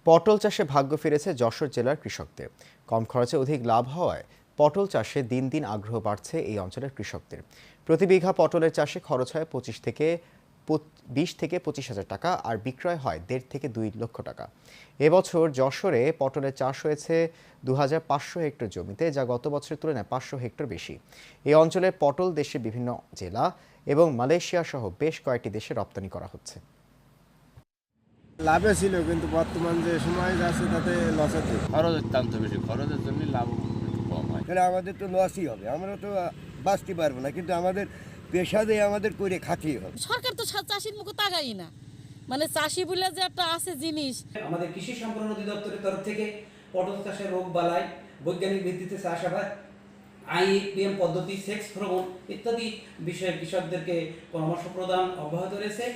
পটল চাষে ভাগ্য ফিরেছে যশোর জেলার কৃষকদের। কম খরচে অধিক লাভ হওয়ায় পটল চাষে দিন দিন আগ্রহ বাড়ছে এই অঞ্চলের কৃষকদের। প্রতি বিঘা পটলের চাষে খরচ হয় 20 থেকে 25 হাজার টাকা, আর বিক্রয় হয় 1.5 থেকে 2 লক্ষ টাকা। এবছর যশোরে পটলের চাষ হয়েছে 2500 হেক্টর জমিতে, যা গত বছরের তুলনায় 500 হেক্টর বেশি। এই অঞ্চলের পটল দেশের বিভিন্ন জেলা এবং মালয়েশিয়া সহ বেশ কয়েকটি দেশে রপ্তানি করা হচ্ছে। লাভে ছিল, কিন্তু বর্তমান যে সময় যাচ্ছে তাতে লসেতে। খরচের দাম তো বেশি, খরচের জন্য লাভ একটু কম হয়। তাহলে আমাদের তো লসই হবে, আমরা তো বাঁচতে পারবো না, কিন্তু আমাদের পেশা দিয়ে আমাদের করে খাতেই হবে। সরকার তো চাষির মুখে তাকাই না, মানে চাষি বলে যে একটা আছে জিনিস। আমাদের কৃষি সম্প্রসারণ অধিদপ্তরের তরফ থেকে পটল চাষের রোগ বালাই, বৈজ্ঞানিক ভিত্তিতে চাষাবাদ, আইপিএম পদ্ধতি, সেক্স ভ্রমণ ইত্যাদি বিষয়ে কৃষকদেরকে পরামর্শ প্রদান অব্যাহত রয়েছে।